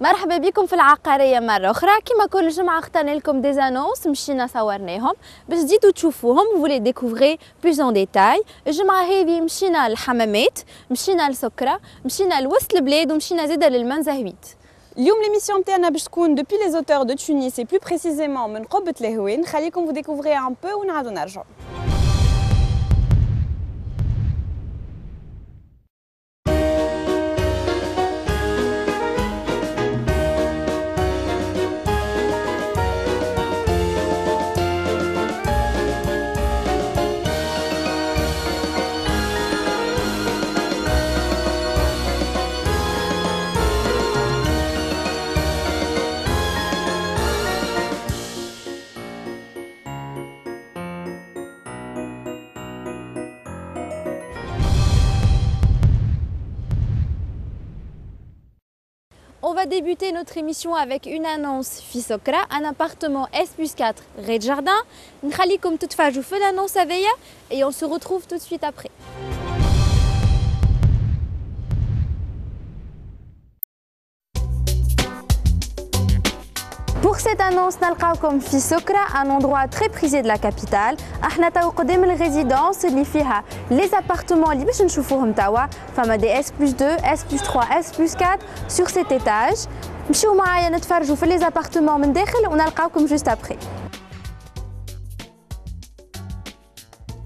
مرحبا بكم في العقارية مرة أخرى. كما كل جمعة اخترنا لكم دي زانونس مشينا صورناهم باش تزيدوا تشوفوهم وفولي ديكوفغي بلوز اون ديتاي. الجمعة هذه مشينا للحمامات، مشينا لسكرة، مشينا لوسط البلاد ومشينا زادا للمنزهويت. اليوم l'émission نتاعنا باش تكون depuis les hauteurs de Tunis et plus précisément من قبة الهوين. خليكم vous découvrir un peu ونعاودوا نرجعوا. On va débuter notre émission avec une annonce Fisokra, un appartement S+4 rez-de-jardin. نخليكم تتفرجوا في l'annonce هذيا et on se retrouve tout de suite après. Pour cette annonce, نلقاوكم في سكرة, un endroit très prisé de la capitale. احنا تو قدام الريزيدونس اللي فيها les appartements اللي باش نشوفوهم توا. فما دي S+2, S+3, S+4 sur cet étage. مشيو معايا نتفرجوا في les appartements من داخل ونلقاوكم juste après.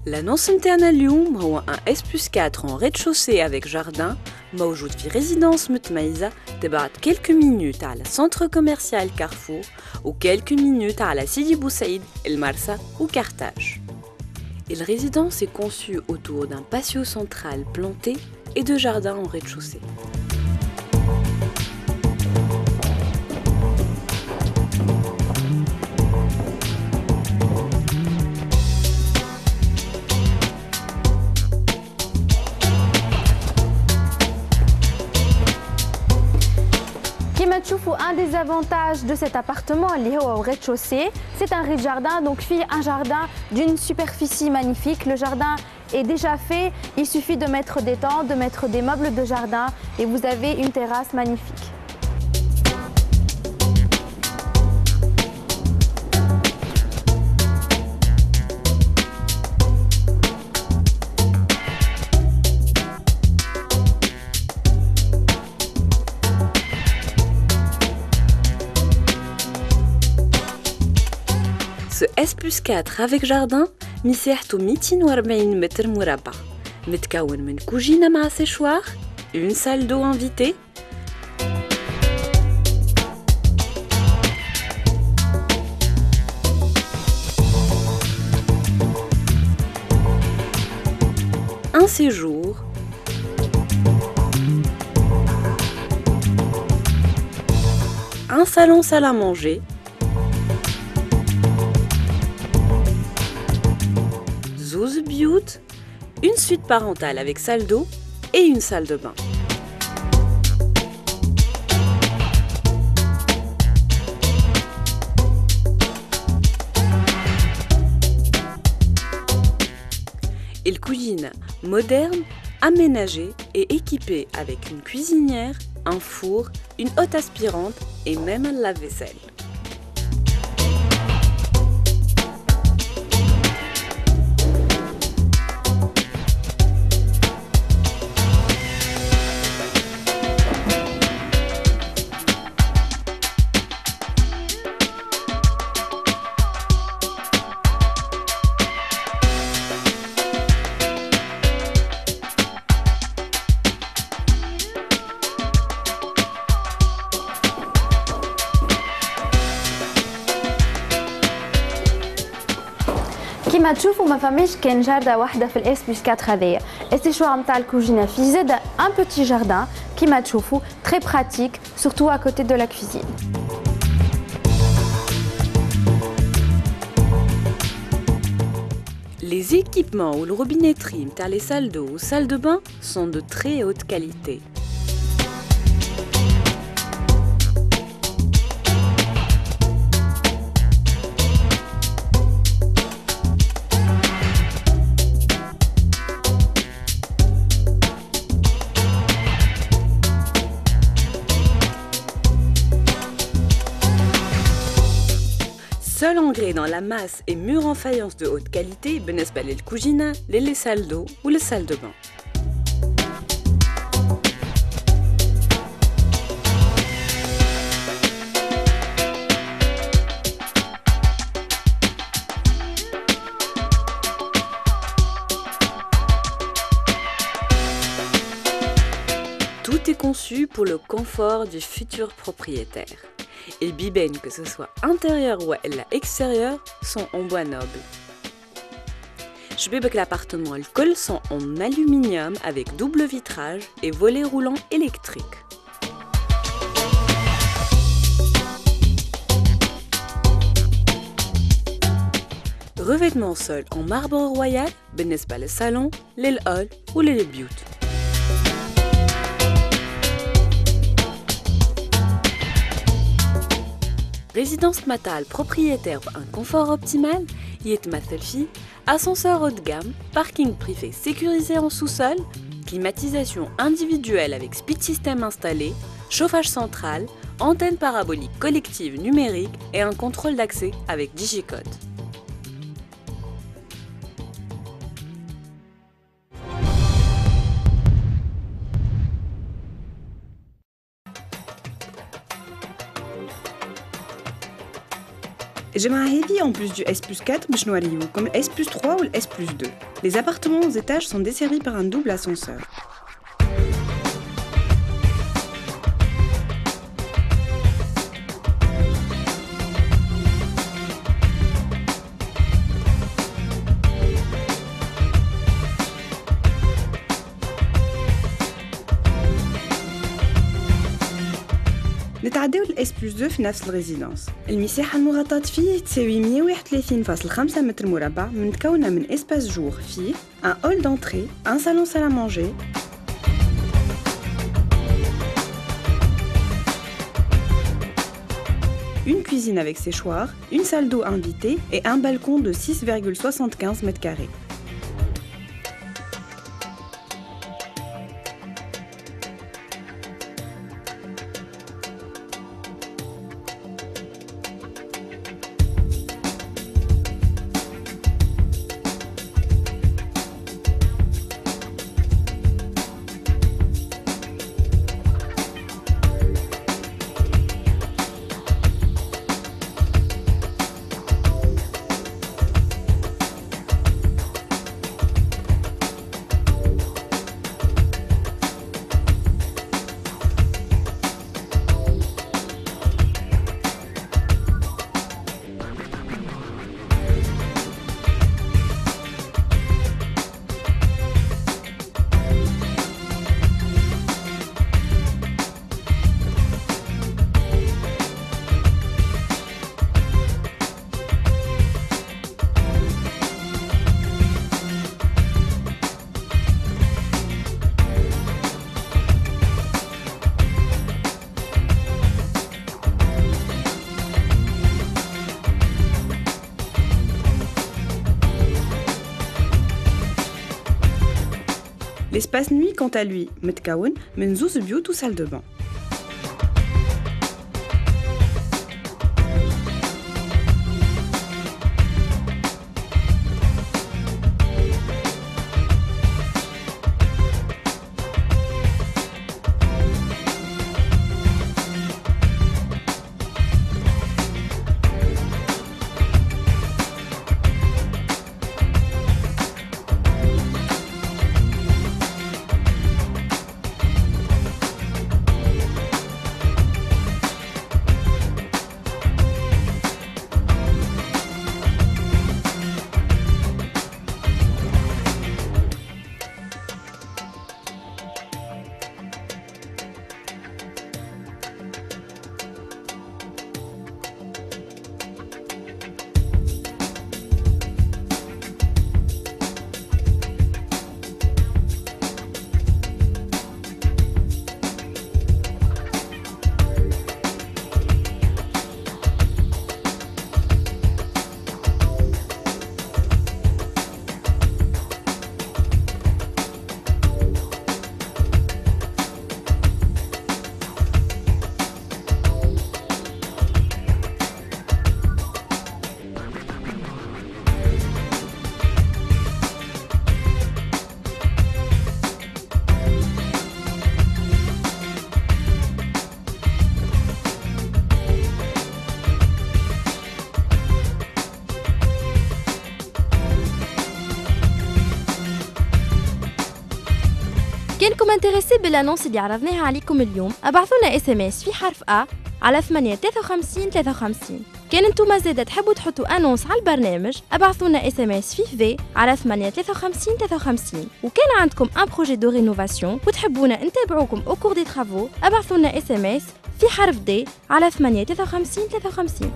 L'annonce نتاعنا اليوم هو un S+4 en rez-de-chaussée avec jardin موجود في résidence متميزة تبعد quelques minutes على centre commercial Carrefour ou quelques minutes على Sidi Bou Saïd, El Marsa ou Carthage. Et la résidence est conçue autour d'un patio central planté et de jardins en rez-de-chaussée. Un des avantages de cet appartement au rez-de-chaussée, c'est un rez-de-jardin, donc un jardin d'une superficie magnifique. Le jardin est déjà fait, il suffit de mettre des tentes, de mettre des meubles de jardin et vous avez une terrasse magnifique. Ce S+4 avec jardin مساحته 240 متر مربع متكون من كوجينة مع سيشوار، une salle d'eau invitée, un séjour, un salon salle à manger, une suite parentale avec salle d'eau et une salle de bain. Une cuisine moderne, aménagée et équipée avec une cuisinière, un four, une hotte aspirante et même un lave-vaisselle. كما تشوفوا ما فماش كان جاردة واحدة في الاس بلس 4 هذايا. السيشوار نتاع الكوجينة فيه زادا ان بوتي جاردان كما تشوفوا très pratique surtout à côté de la cuisine. Les équipements ou le robinetterie dans les salles d'eau ou salles de bain sont de très haute qualité. Sol en grès dans la masse et murs en faïence de haute qualité, بالنسبة للكوجينة, les salles d'eau ou les salles de bain. Tout est conçu pour le confort du futur propriétaire. Et les bibènes, que ce soit intérieur ou extérieur, sont en bois noble. Je veux que l'appartement et le col sont en aluminium avec double vitrage et volets roulants électriques. Revêtement sol en marbre royal, بالنسبة le salon, les halls ou les biout. Résidence matale propriétaire un confort optimal, يتمثل فيه ascenseur haut de gamme, parking privé sécurisé en sous-sol, climatisation individuelle avec speed system installé, chauffage central, antenne parabolique collective numérique et un contrôle d'accès avec digicode. En plus du S+4, comme le S+3 ou le S+2. Les appartements aux étages sont desservis par un double ascenseur. نتعداو الاس بلس 2 في نفس الريزيدنس. المساحة المغطاة فيه تساوي 131.5 متر مربع متكونة من اسباس جور فيه un hall d'entrée, un salon salle à manger, une cuisine avec séchoir, une salle d'eau invitée et un balcon de 6,75 mètres carrés. L'espace nuit, quant à lui, متكون من زوز بيوت و salle de bain. كانكم انتريسي بالانونس اللي عرضناها عليكم اليوم ابعثوا لنا اس ام اس في حرف ا على 853 53. كان انتم زاده تحبوا تحطوا انونس على البرنامج ابعثوا لنا اس ام اس في على 853 53. وكان عندكم ان بروجي دو رينوفاسيون وتحبونا نتابعوكم او كور دي ترافو ابعثوا لنا اس ام اس في حرف دي على 853 53.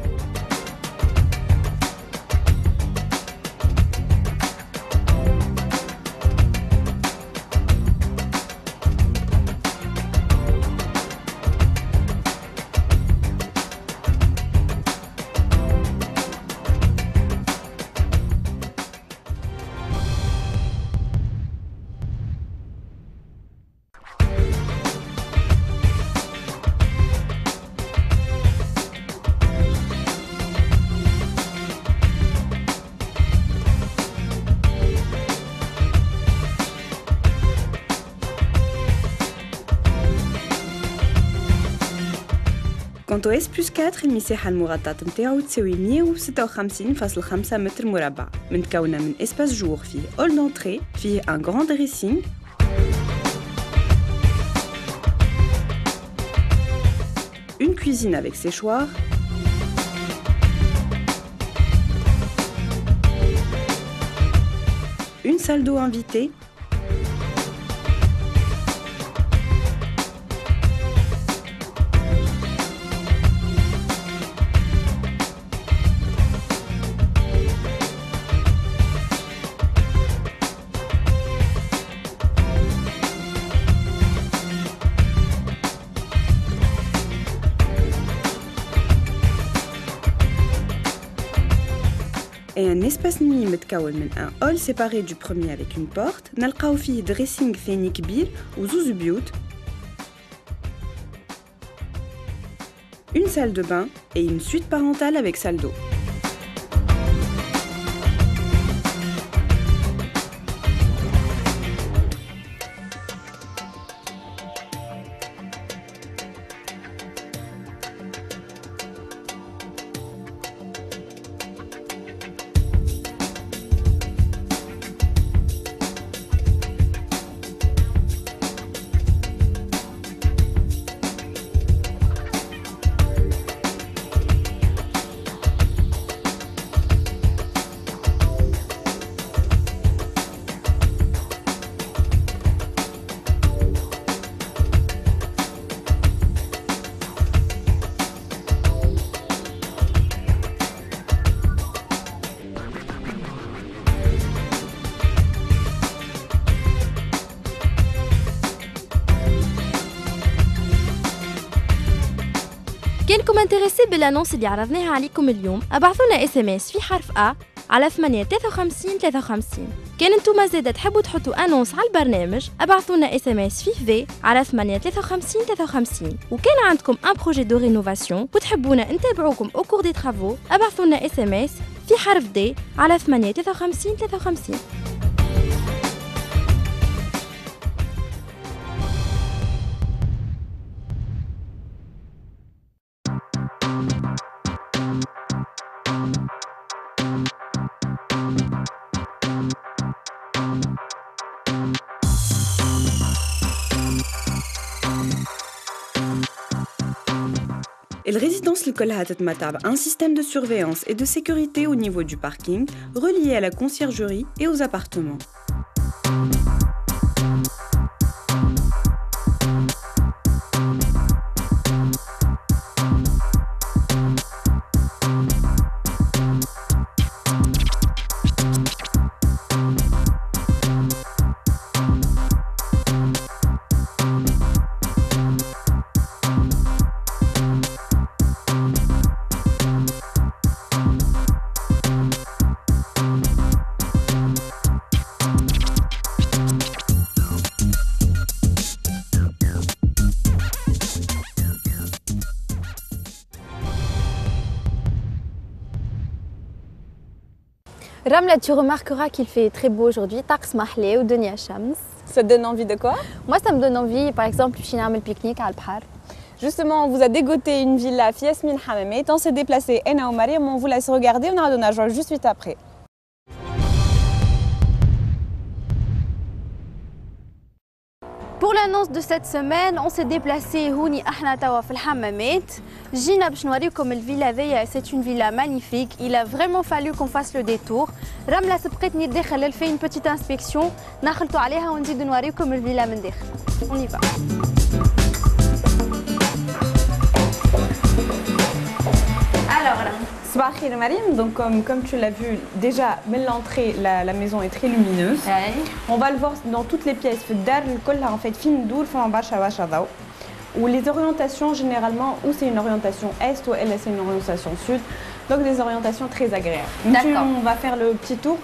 Quant au S+4 المساحة المغطاة متاعو تساوي 156.5 متر مربع متكونة من اسباس جور فيه hall d'entrée فيه un grand dressing une cuisine avec séchoir une salle d'eau invitée et un espace nuit متكون من un hall séparé du premier avec une porte نلقاو فيه dressing ثاني كبير وزوز بيوت une salle de bain et une suite parentale avec salle d'eau. كانكم انتريسي بالانونس اللي عرضناها عليكم اليوم ابعثوا لنا اس ام اس في حرف ا على 853 53. كان انتم زاده تحبوا تحطوا انونس على البرنامج ابعثوا لنا اس ام اس في على 853 53. وكان عندكم ان بروجي دو رينوفاسيون وتحبونا نتابعوكم او كور دي ترافو ابعثوا لنا اس ام اس في حرف دي على 853 53. الريزيدنس الكلها تتمتع بun système de surveillance et de sécurité au niveau du parking, relié à la conciergerie et aux appartements. Ramla, tu remarqueras qu'il fait très beau aujourd'hui. Taqs mahlé ou dunya shams. Ça te donne envie de quoi? Moi, ça me donne envie, par exemple, de faire un pique-nique à l'bhar. Justement, on vous a dégoté une villa Yasmine Hamamé. On s'est déplacé Ena ou Mariam, on vous laisse regarder. On a donné un jour juste suite après. Pour le l'annonce de cette semaine, on s'est déplacé هوني احنا توا في الحمامات. جينا باش نوريكم الفيلا ذي. C'est une villa magnifique. Il a vraiment fallu qu'on fasse le détour. رملة سبقتني لداخل elle fait une petite inspection. نخلطوا عليها ونزيد نوريكم الفيلا من داخل. On y va. Alors là. Bonjour Mariam, donc comme tu l'as vu déjà, mais l'entrée, la maison est très lumineuse. On va le voir dans toutes les pièces. En fait, ou les orientations généralement, ou c'est une orientation est ou elle c'est une orientation sud, donc des orientations très agréables. D'accord. On va faire le petit tour.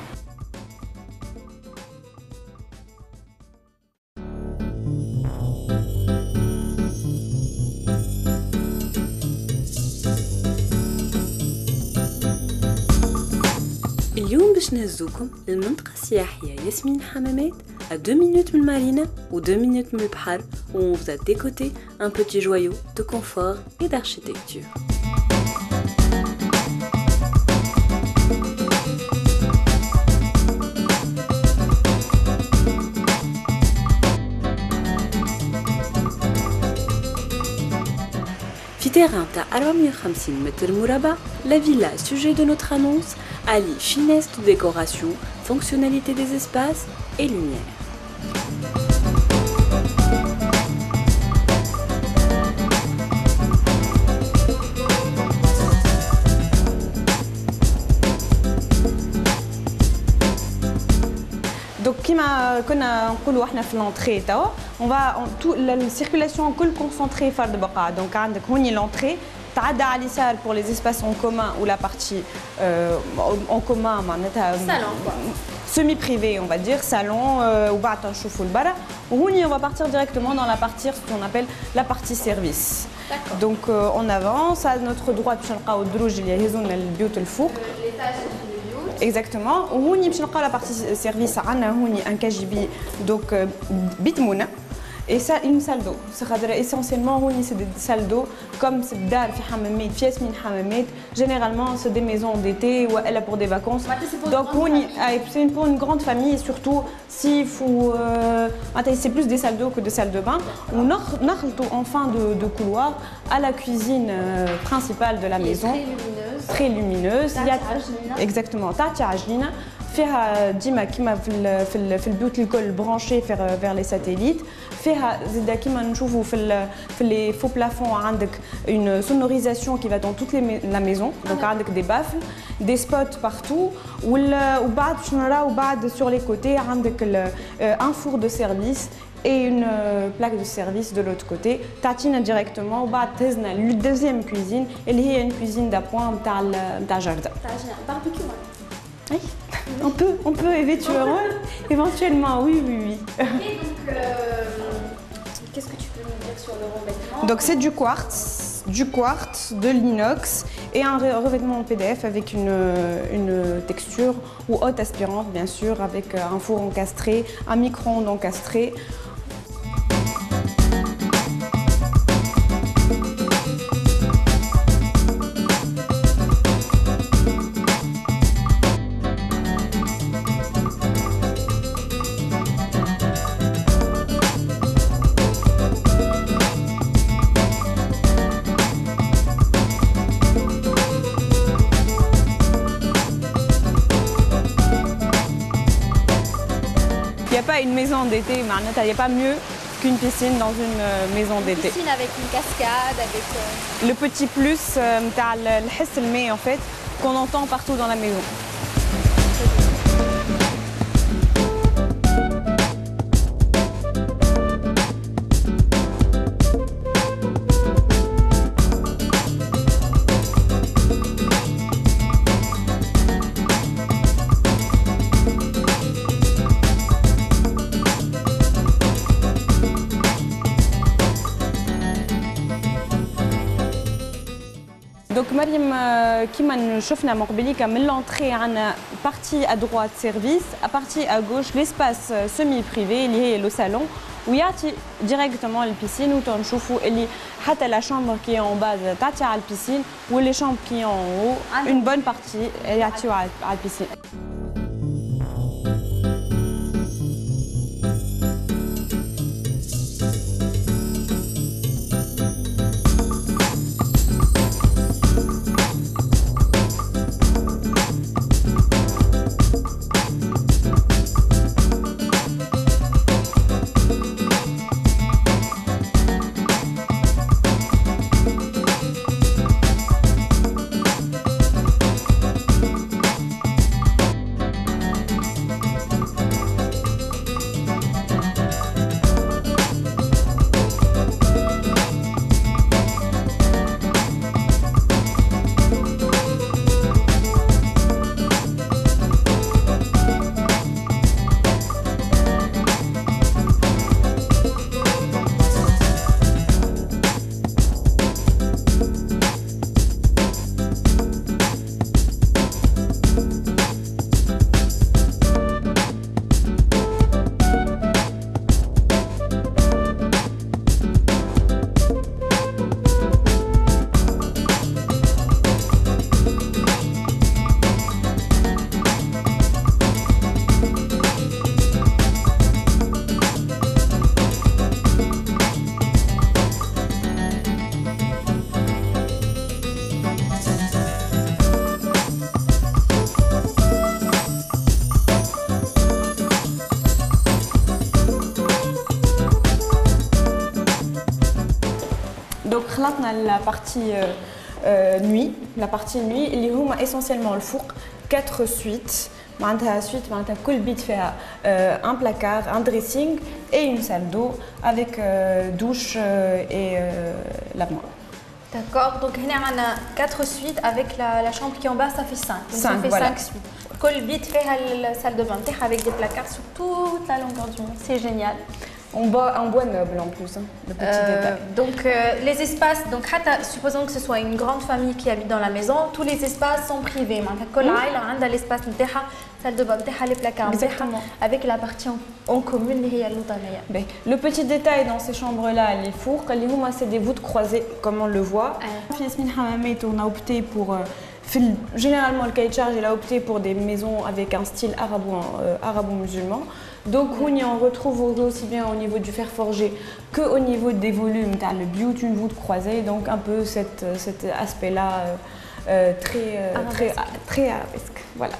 اليوم باش نهزوكم للمنطقة السياحية ياسمين حمامات à 2 minutes من المارينا و 2 minutes من البحر où on vous a décoté un petit joyau de confort et d'architecture. في terrain تاع 450 متر مربع, la villa sujet de notre annonce allie finesse de décoration, fonctionnalité des espaces et lumière. Donc, comme on a fait l'entrée, on va la circulation est concentrée par de baqa. Donc, on a l'entrée. تعدى على اليسار pour les espaces en commun ou la partie en commun معناتها semi privé on va dire salon وبعد نشوفوا البرا وهوني on va partir directement dans la partie ce qu'on appelle la partie service. Donc on avance à notre droite باش نلقاو الدروج اللي يهزونا للبيوت الفوق exactement وهوني باش نلقاو la partie service عندنا هوني un KGB donc بيتمونه. Et ça, une salle d'eau. Essentiellement, c'est des salles d'eau, comme c'est dar fi Hammamet, fi Yasmin Hammamet. Généralement, c'est des maisons d'été ou elle est pour des vacances. Donc, c'est pour une grande famille, surtout s'il faut. C'est plus des salles d'eau que des salles de bain. On a en fin de couloir à la cuisine principale de la maison. Très lumineuse. Exactement. Tati Ajlina. فيها ديما كيما في البيوت الكل برانشي vers les satellites. فيها زيدا كيما نشوفوا في les faux plafonds عندك une sonorisation qui va dans toute la maison. Donc عندك des baffles, des spots partout. وبعد باش نراو بعد sur les côtés عندك un four de service et une plaque de service de l'autre côté. تعطينا directement وبعد تهزنا le deuxième cuisine اللي هي une cuisine d'appoint نتاع جردة. Barbecue. Oui. On peut éventuellement, oui. Et donc, qu'est-ce que tu peux nous dire sur le revêtement? Donc c'est du quartz, de l'inox et un revêtement en PDF avec une texture ou haute aspirante bien sûr, avec un four encastré, un micro-ondes encastré. Il n'y a pas une maison d'été, il n'y a pas mieux qu'une piscine dans une maison d'été. Une piscine avec une cascade, avec... Le petit plus, le hiss el-mai en fait, qu'on entend partout dans la maison. Donc Mariam, comme شفنا مقبليك من l'entrée عندنا partie à droite service, à partie à gauche l'espace semi-privé اللي هي le salon ويعطي directement البيسين وتنشوفوا اللي حتى la chambre qui est en bas تعطي على البيسين و les chambres qui sont en haut une bonne partie يعطيو على البيسين. Donc خلطنا la partie nuit, اللي هما essentiellement الفوق 4 suites. معناتها suite معناتها كل بيت فيها un placard, un dressing et une salle d'eau avec douche et lavement. D'accord, donc on a 4 suites avec la chambre qui est en bas, ça fait 5. Donc ça fait voilà. 5 suites. Kol bit fait la salle de bain avec des placards sur toute la longueur du mur. C'est génial. En bois noble en plus, hein, le petit détail. Donc les espaces, donc supposons que ce soit une grande famille qui habite dans la maison, tous les espaces sont privés. Kol aïla a l'espace نتاعها, salle de bain نتاعها, les placards نتاعها, avec la partie en commune اللي هي الوطنية. Le petit détail dans ces chambres-là, les fours, c'est des voûtes croisées comme on le voit. Yasmine Hamameit, on a opté pour généralement le cahier de charge, il a opté pour des maisons avec un style arabo-musulman. Donc on retrouve aussi bien au niveau du fer forgé qu'au niveau des volumes. Tu as le biout, une voûte croisée, donc un peu cet aspect-là très arabesque. Voilà.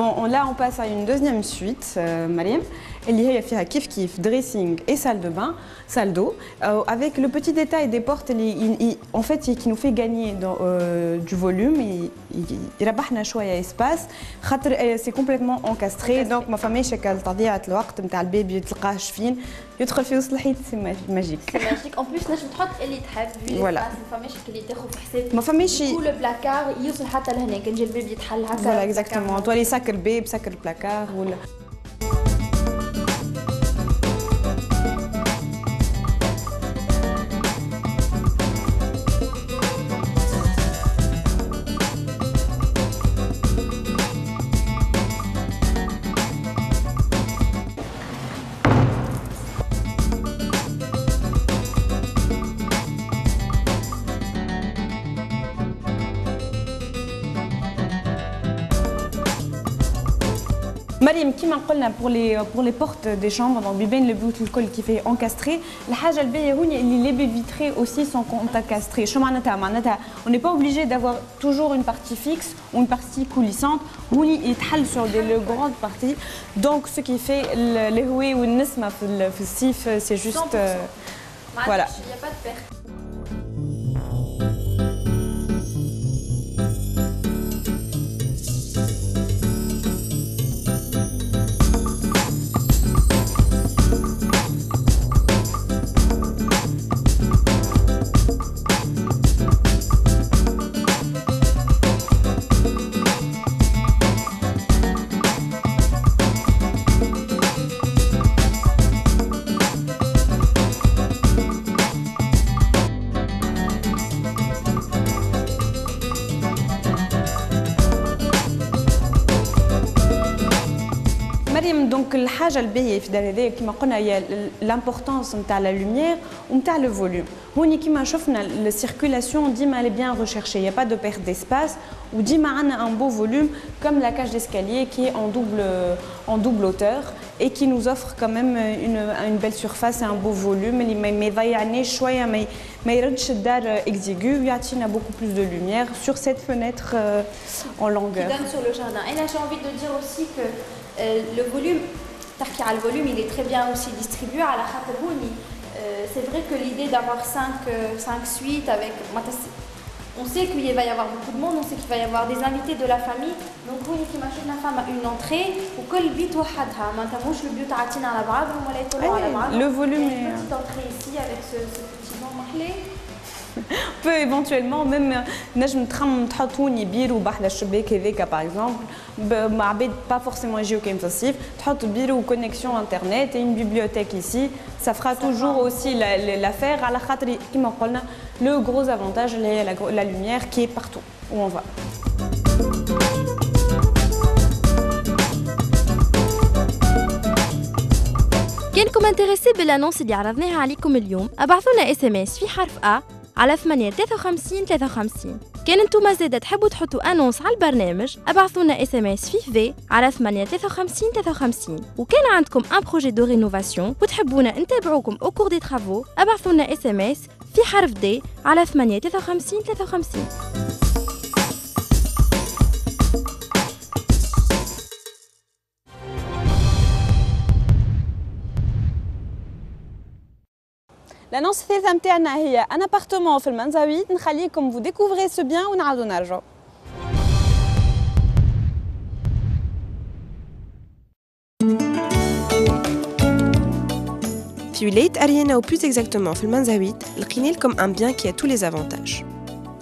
Bon, là on passe à une deuxième suite, Mariam. Il y a fait kif dressing et salle de bain, salle d'eau, avec le petit détail des portes, en fait, qui nous fait gagner du volume. Il rabahna choya espace. C'est complètement encastré, donc ma famille شكل تضييع الوقت نتاع البيبي يتلقاه شفين يدخل في وسط الحيط. سي ماجيك. C'est magique. En plus نجم تحط اللي تحب. Voilà. ما فماش اللي تاخذ في حساب. ما فماش. كل البلاكار يوصل حتى لهنا كان جا البيبي يتحل هكا. Voilà, exactement. Toi les sacs le bébé, sac le placard ou Mariam, qui m'a dit pour les portes des chambres, donc bien le bout le col qui fait encastré, la haja les baies vitrées aussi sont encastrées. On n'est pas obligé d'avoir toujours une partie fixe ou une partie coulissante. On est sur des grandes parties. Donc ce qui fait les houées ou le nisma le sif, c'est juste voilà. Il n'y a pas de perte. Donc الحاجة الباهية في دار هذايا كما قلنا هي l'importance نتاع la lumière ونتاع le volume. هوني كما شفنا la circulation ديما elle est bien recherchée, il n'y a pas de perte d'espace وديما عندنا un beau volume comme la cage d'escalier qui est en double hauteur et qui nous offre quand même une belle surface et un beau volume اللي ما يضيعناش شوية ما يردش الدار exigu ويعطينا beaucoup plus de lumière sur cette fenêtre en longueur. Qui donne sur le jardin. Et là j'ai envie de dire aussi que le volume تحكي على الفوليوم il est très bien aussi distribué على خاطر هوني c'est vrai que l'idée d'avoir 5 suites avec on sait qu'il va y avoir beaucoup de monde, on sait qu'il va y avoir des invités de la famille. Donc oui, qui m'a la femme a une entrée ou que le but وحدها ما تموش le but عاطين على بعضهم ولا يطلعوا على بعضهم. Le volume est une petite entrée ici avec ce petit banc محلي. On peut éventuellement même نجم تحطوني بيرو بحدا الشباك هذاك par exemple مع عباد pas forcément géocampsif تحط بيرو connexion internet et une bibliothèque ici ça fera toujours aussi l'affaire على خاطر كما قلنا le gros avantage la lumière qui est partout où on va. كانكم انتريسي بالانونس اللي عرضناها عليكم اليوم ابعثونا اس ام اس في حرف ا على 853 53. كان انتم زاده تحبوا تحطوا انونس على البرنامج ابعثونا اس ام اس في في على 853 53. وكان عندكم ان بروجي دو رينوفاسيون وتحبونا نتابعوكم او كور دي ترافو ابعثونا اس ام اس في حرف دي على 853 53. L'annonce الثالثة متاعنا هي un appartement في المنزويت. نخليكم vous découvrez ce bien ونعاودوا نرجعوا. في ولاية أريانا ou plus exactement في المنزويت لقينا لكم un bien qui a tous les avantages.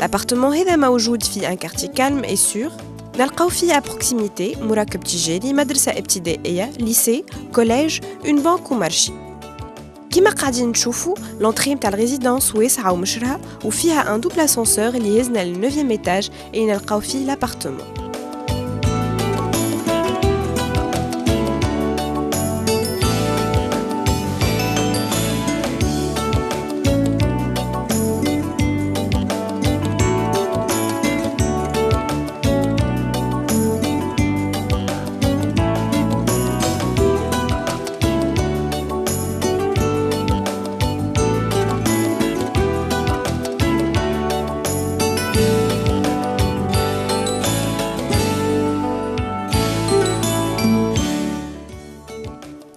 L'appartement هذا موجود في un quartier calme et sûr. نلقاو فيه à proximité مراكب تجاري، مدرسة ابتدائية، lycée, collège, une banque ومارشي. كما قاعدين نشوفوا لونطري نتاع الريزيدونس واسعه ومشرها وفيها ان دوبل اسانسور اللي يهزنا لل9 ايتاج اللي نلقاو فيه لابارتمون.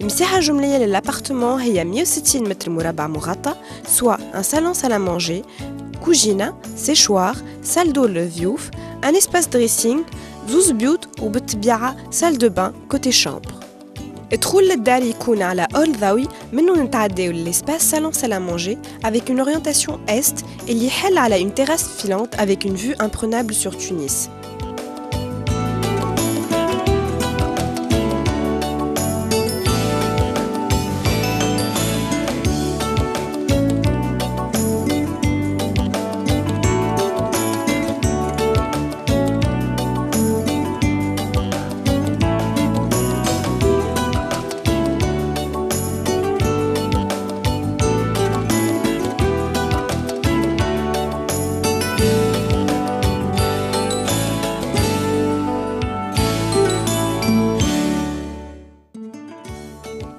المساحة الجملية للابارتمون هي 160 متر مربع مغطى، soit un salon salle à manger, cuisine, séchoir, salle d'eau للضيوف, un espace dressing, 12 بيوت وبالطبيعة salle de bain côté chambre. الدخول للدار يكون على hall ضوي منه نتعداو للespace salon salle à manger avec une orientation est اللي يحل على une terrasse filante avec une vue imprenable sur Tunis.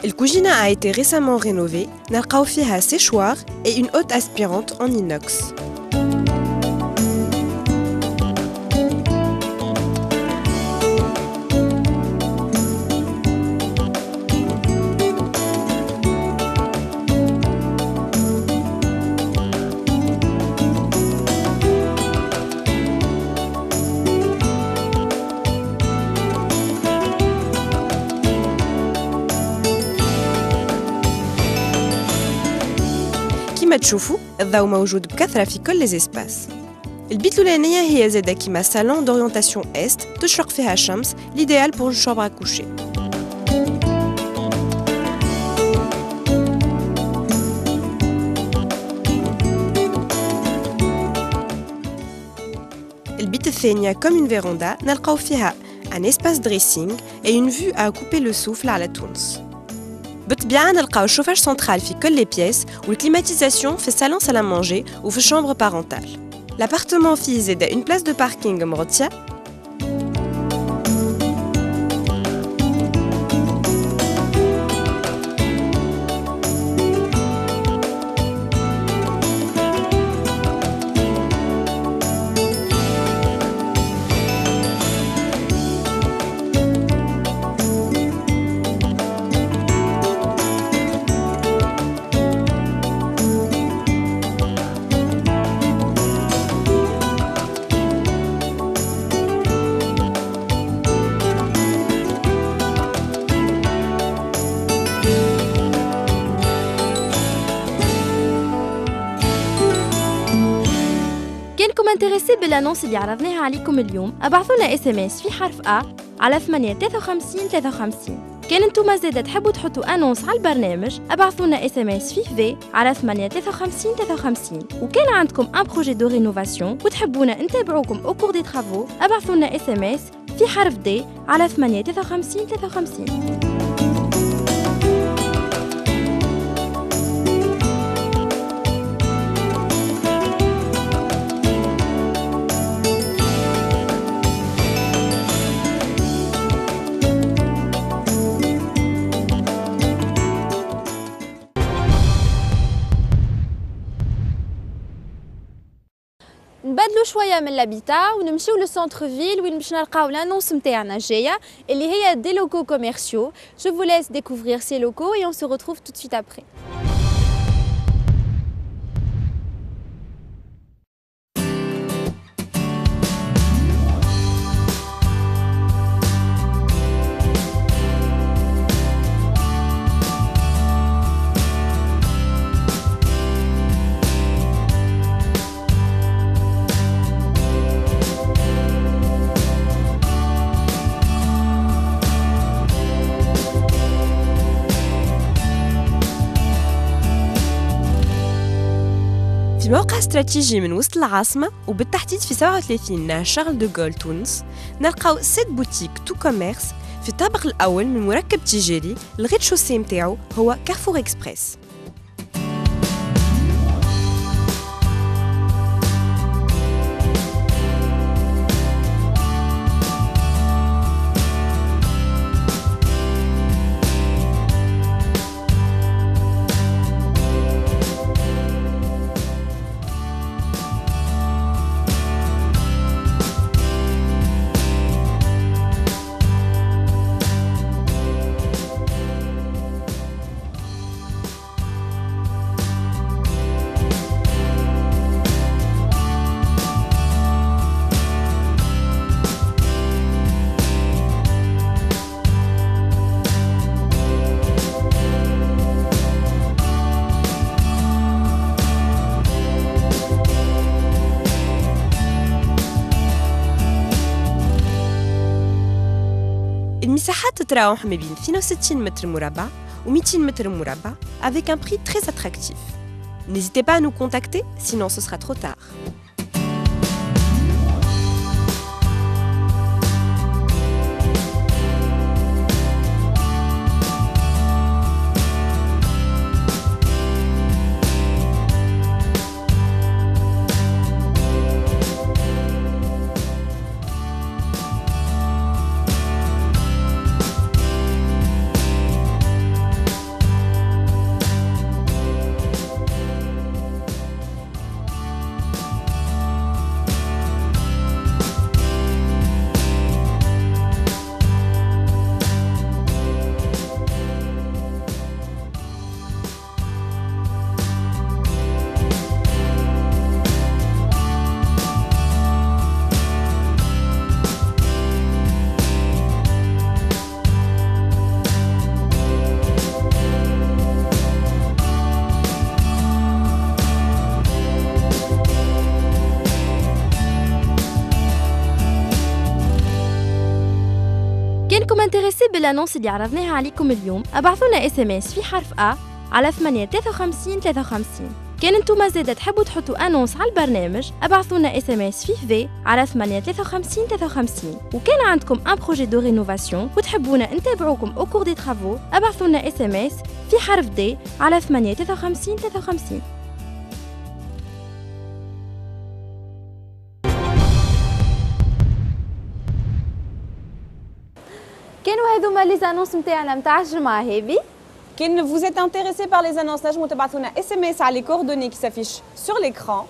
La cuisine a été récemment rénovée, نلقاو فيها séchoir et une haute aspirante en inox. كما تشوفوا الضوء موجود بكثرة في كل les espaces. البيت الأولانية هي زادة كيما salon d'orientation est تشرق فيها الشمس l'idéal pour une chambre à coucher. البيت الثانية comme une véranda نلقاو فيها un espace dressing et une vue à couper le souffle على تونس. بالطبيعة نلقاو الشوفاج سنترال في كل les pièces والكليماتيزاسيون في الصالون salle à manger وفي الشامبر بارونتال. L'appartement فيه زادة une place de parking مغطية. انتريسي بالانونس اللي عرضناها عليكم اليوم ابعثوا لنا اس ام اس في حرف A على 853 53. كان انتم زاده تحبوا تحطوا انونس على البرنامج ابعثوا لنا اس ام اس في في على 853 53. وكان عندكم ان بروجي دو رينوفاسيون وتحبونا نتابعوكم او كور دي ترافو ابعثوا لنا اس ام اس في حرف D على 853 53. نبدلوا شويه من لابيتا ونمشيو للسونتر فيل وين باش نلقاو لانونس نتاعنا الجايه اللي هي دي لوكو كوميرسيو. Je vous laisse découvrir ces locaux et on se retrouve tout de suite après. في موقع استراتيجي من وسط العاصمة وبالتحديد في 37 نهر شارل دو غول تونس نلقاو 6 بوتيك تو كوميرس في الطابق الأول من مركب تجاري. الريد شوسي متاعو هو كارفور إكسبريس. المساحات تتراوح ما بين 62 متر مربع و 200 متر مربع avec un prix très attractif. N'hésitez pas à nous contacter, sinon ce sera trop tard. كانكم انتريسي بالانونس اللي عرضناها عليكم اليوم ابعثوا لنا اس ام اس في حرف A على 853 53. كان انتم زاده تحبوا تحطوا انونس على البرنامج ابعثوا لنا اس ام اس في في على 853 53. وكان عندكم ان بروجي دو رينوفاسيون وتحبونا نتابعوكم او كور دي ترافو ابعثوا لنا اس ام اس في حرف D على 853 53. كانوا هذوما لي زانونس نتاعنا نتاع الجمعه هذه. Quand vous êtes intéressé par les annonces, نجموا تبعثوا لنا SMS على les coordonnées qui s'affichent sur l'écran.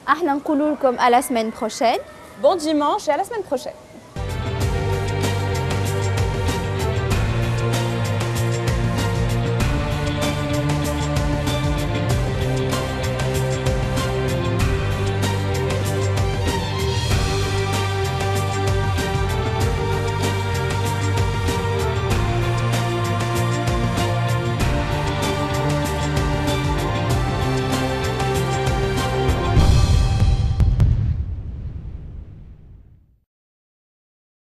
احنا نقولوا لكم à la semaine prochaine. Bon dimanche et à la semaine prochaine.